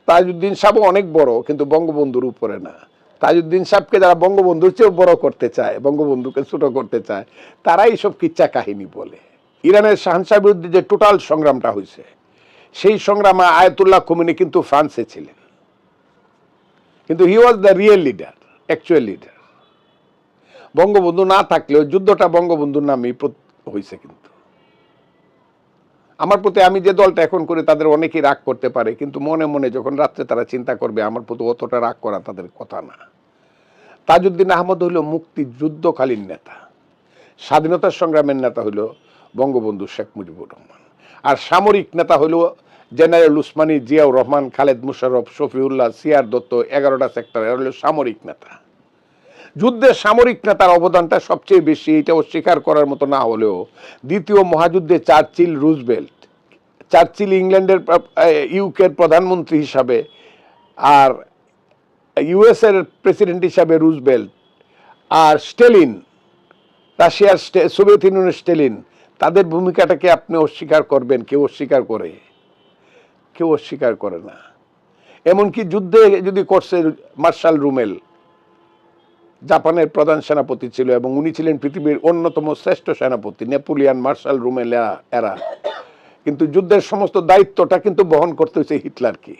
তাজউদ্দিন সাহেব অনেক বড়, কিন্তু বঙ্গবন্ধুর উপরে না। তাজউদ্দিন সাহেবকে যারা বঙ্গবন্ধুর চেয়েও বড় করতে চায়, বঙ্গবন্ধুকে ছোট করতে চায়, তারাই সব কিচ্ছা কাহিনী বলে। ইরানের শাহজাহানের বিরুদ্ধে যে টোটাল সংগ্রামটা হয়েছে, সেই সংগ্রামে আয়াতুল্লাহ খোমেনি কিন্তু ফ্রান্সে ছিলেন, কিন্তু he was the real leader, actual leader. Bangabandhu না থাকলেও যুদ্ধটা বঙ্গবন্ধুর নামেই হয়েছে। কিন্তু আমার প্রতি আমি যে দলটা এখন করি তাদের অনেকেই রাগ করতে পারে, কিন্তু মনে মনে যখন রাত্রে তারা চিন্তা করবে আমার প্রতি অতটা রাগ করা তাদের কথা না। তাজউদ্দিন আহমদ হইল মুক্তিযুদ্ধকালীন নেতা, স্বাধীনতা সংগ্রামের নেতা হইল বঙ্গবন্ধু শেখ মুজিবুর রহমান, আর সামরিক নেতা হইল জেনারেল উসমানী, জিয়াউর রহমান, খালেদ মুশাররফ, শফিউল্লাহ, সিআর দত্ত, 11টা সেক্টর, এরা হলো সামরিক নেতা। যুদ্ধে সামরিক নেতার অবদানটা সবচেয়ে বেশি, এটা অস্বীকার করার মতো না হলেও দ্বিতীয় মহাযুদ্ধে চার্চিল, রুজভেল্ট, চার্চিল ইংল্যান্ডের ইউকের প্রধানমন্ত্রী হিসাবে, আর ইউএস এর প্রেসিডেন্ট হিসাবে রুজভেল্ট, আর স্টেলিন, রাশিয়ার সোভিয়েত ইউনিয়নের স্টেলিন, তাদের ভূমিকাটাকে আপনি অস্বীকার করবেন? কেউ অস্বীকার করে? কেউ অস্বীকার করে না। এমনকি যুদ্ধে যদি করছে মার্শাল রুমেল, জাপানের প্রধান সেনাপতি ছিল এবং উনি ছিলেন পৃথিবীর অন্যতম শ্রেষ্ঠ সেনাপতি, নেপোলিয়ান, মার্শাল রুমেল এরা, কিন্তু যুদ্ধের সমস্ত দায়িত্বটা কিন্তু বহন করতে হয়েছে হিটলারকে।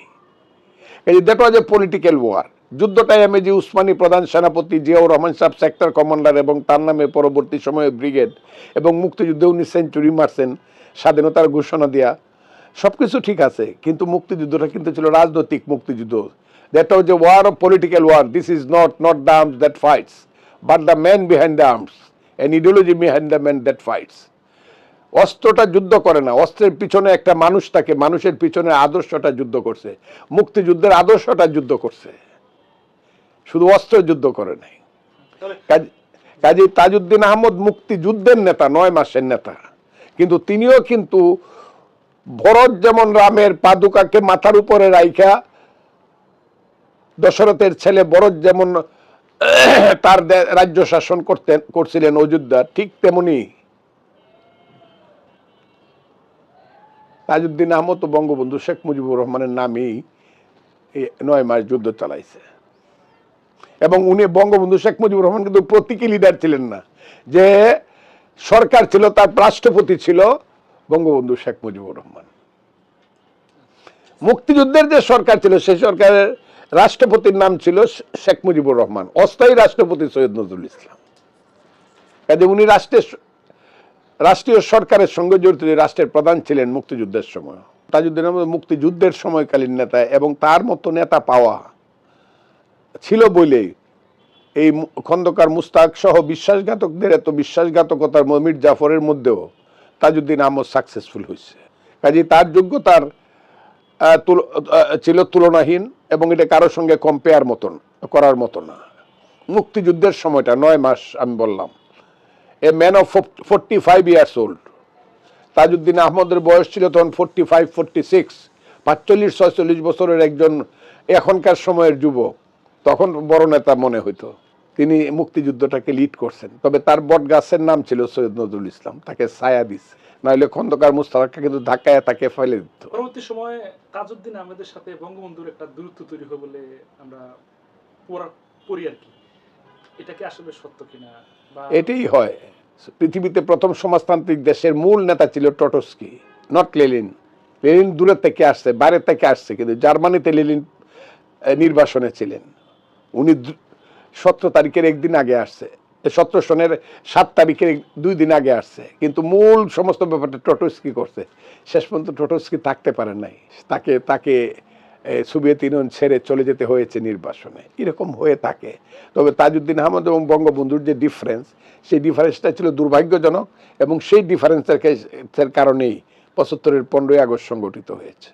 এই that was a political war. যুদ্ধটাই এমএজি উসমানী প্রধান সেনাপতি, জিয়াউর রহমান সাহেব সেক্টর কমান্ডার এবং তার নামে পরবর্তী সময়ে ব্রিগেড, এবং মুক্তিযুদ্ধে উনি সেঞ্চুরি মারছেন স্বাধীনতার ঘোষণা দিয়া, সবকিছু ঠিক আছে, কিন্তু মুক্তিযুদ্ধটা কিন্তু ছিল রাজনৈতিক মুক্তিযুদ্ধ। That was a war of political war. This is not the arms that fights, but the man behind the arms, an ideology behind the man that fights. অস্ত্রটা যুদ্ধ করে না, অস্ত্রের পিছনে একটা মানুষ থাকে, মানুষের পিছনে আদর্শটা যুদ্ধ করছে। মুক্তিযুদ্ধের আদর্শটা যুদ্ধ করছে, শুধু অস্ত্র যুদ্ধ করে নাই। কাজী তাজউদ্দিন আহমদ মুক্তিযুদ্ধের নেতা, 9 মাসের নেতা, কিন্তু তিনিও কিন্তু ভরত যেমন রামের পাদুকাকে মাথার উপরে রাইখা, দশরথের ছেলে ভরত যেমন তার রাজ্য শাসন করছিলেন অযোধ্যা, ঠিক তেমনি তাজউদ্দিন আহমদ ও বঙ্গবন্ধু শেখ মুজিবুর রহমানের নামেই 9 মাস যুদ্ধ চালাইছে। এবং উনি বঙ্গবন্ধু শেখ মুজিবুর রহমান কিন্তু প্রতীকী লিডার ছিলেন না, যে সরকার ছিল তার রাষ্ট্রপতি ছিল বঙ্গবন্ধু শেখ মুজিবুর রহমান। মুক্তিযুদ্ধের যে সরকার ছিল সেই সরকারের রাষ্ট্রপতির নাম ছিল শেখ মুজিবুর রহমান, অস্থায়ী রাষ্ট্রপতি সৈয়দ নজরুল ইসলাম। কাজে উনি রাষ্ট্রীয় সরকারের সঙ্গে জড়িত, রাষ্ট্রের প্রধান ছিলেন মুক্তিযুদ্ধের সময়। তাজউদ্দিন আহমদ মুক্তিযুদ্ধের সময়কালীন নেতা, এবং তার মতো নেতা পাওয়া ছিল বলেই এই খন্দকার মুস্তাক সহ বিশ্বাসঘাতকদের এত বিশ্বাসঘাতকতার মির জাফরের মধ্যেও তাজউদ্দিন আহমদ সাকসেসফুল হয়েছে। কাজে তার যোগ্যতার ছিল তুলনাহীন, এবং এটা কারোর সঙ্গে কম্পেয়ার করার মতো না। মুক্তিযুদ্ধের সময়টা 9 মাস, আমি বললাম, a man of 45 years old. Tajuddin আহমদের বয়স ছিল তখন 45, 46, 45-46 বছরের একজন এখনকার সময়ের যুবক, তখন বড় নেতা মনে হইতো। তিনি মুক্তিযুদ্ধটাকে লিড করছেন, তবে তার বট গাছের নাম ছিল সৈয়দ নজরুল ইসলাম, তাকে ছায়া দিচ্ছে, নাহলে খন্দকার মুস্তাককে কিন্তু ধাক্কায় তাকে ফেলে দিত। পরবর্তী সময়ে তাজউদ্দিন আহমেদের সাথে বঙ্গবন্ধুর একটা দূরত্ব তৈরি হয় বলে আমরা পড়ি আর কি, এটা কি আসলে সত্য কিনা? এটাই হয়। পৃথিবীতে প্রথম সমাজতান্ত্রিক দেশের মূল নেতা ছিল ট্রটস্কি, নট লেনিন। লেনিন দূরের থেকে আসছে, বাইরে থেকে আসছে, কিন্তু জার্মানিতে লেনিন নির্বাসনে ছিলেন। উনি 17 তারিখের একদিন আগে আসছে, 17 সনের 7 তারিখের 2 দিন আগে আসছে, কিন্তু মূল সমস্ত ব্যাপারটা ট্রটস্কি করছে। শেষ পর্যন্ত ট্রটস্কি থাকতে পারেন নাই, তাকে সোভিয়েত ইউনিয়ন ছেড়ে চলে যেতে হয়েছে নির্বাসনে। এরকম হয়ে থাকে। তবে তাজউদ্দিন আহমদ এবং বঙ্গবন্ধুর যে ডিফারেন্স, সেই ডিফারেন্সটা ছিল দুর্ভাগ্যজনক, এবং সেই ডিফারেন্সের কারণেই 75-এর 15ই আগস্ট সংগঠিত হয়েছে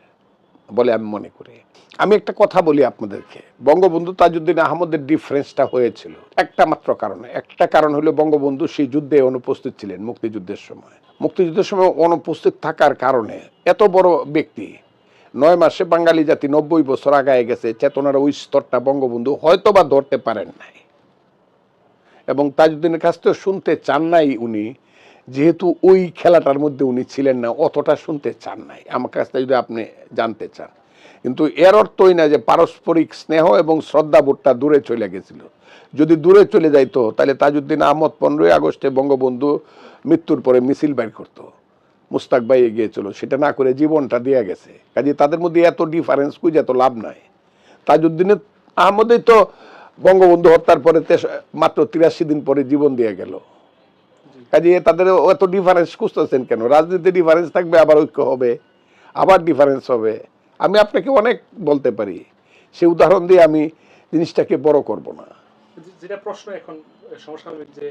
বলে আমি মনে করি। আমি একটা কথা বলি আপনাদেরকে, বঙ্গবন্ধু তাজউদ্দিন আহমদের ডিফারেন্সটা হয়েছিল একটা মাত্র কারণে। একটা কারণ হলো বঙ্গবন্ধু সেই যুদ্ধে অনুপস্থিত ছিলেন। মুক্তিযুদ্ধের সময় অনুপস্থিত থাকার কারণে এত বড় ব্যক্তি, 9 মাসে বাঙালি জাতি 90 বছর আগায় গেছে, চেতনার ওই স্তরটা বঙ্গবন্ধু হয়তো বা ধরতে পারেন নাই, এবং তাজউদ্দিনের কাছ থেকে শুনতে চান নাই উনি, যেহেতু ওই খেলাটার মধ্যে উনি ছিলেন না, অতটা শুনতে চান নাই। আমার কাছ থেকে যদি আপনি জানতে চান, কিন্তু এর অর্থই না যে পারস্পরিক স্নেহ এবং শ্রদ্ধাবোধটা দূরে চলে গেছিল। যদি দূরে চলে যাইতো তাহলে তাজউদ্দিন আহমদ 15ই আগস্টে বঙ্গবন্ধু মৃত্যুর পরে মিছিল বাইর করতো, মুস্তাক ভাই এগিয়ে চলো, সেটা না করে জীবনটা দেয়া গেছে। কাজে তাদের মধ্যে এত ডিফারেন্স খুঁজে এত লাভ নাই। তাজউদ্দিন আহমদই তো বঙ্গবন্ধু হত্যার পরে মাত্র 83 দিন পরে জীবন দিয়ে গেল। কাজে তাদের এত ডিফারেন্স খুঁজতেছেন কেন? রাজনীতি ডিফারেন্স থাকবে, আবার ঐক্য হবে, আবার ডিফারেন্স হবে। আমি আপনাকে অনেক বলতে পারি, সে উদাহরণ দিয়ে আমি জিনিসটাকে বড় করব না। যেটা প্রশ্ন এখন সমসাময়িক যে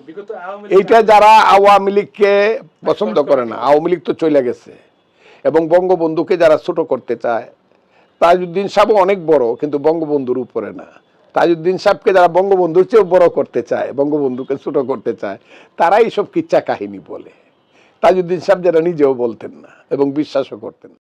বিগত এইটা যারা আওয়ামী লীগকে পছন্দ করে না, আওয়ামী লীগ তো চলে গেছে, এবং বঙ্গবন্ধুকে যারা ছোট করতে চায়, তাজউদ্দিন সাহেব অনেক বড় কিন্তু বঙ্গবন্ধুর উপরে না। তাজউদ্দিন সাহেবকে যারা বঙ্গবন্ধুর চেয়েও বড় করতে চায়, বঙ্গবন্ধুকে ছোট করতে চায়, তারাই সব কিচ্ছা কাহিনী বলে। তাজউদ্দিন সাহেব যারা নিজেও বলতেন না এবং বিশ্বাসও করতেন না।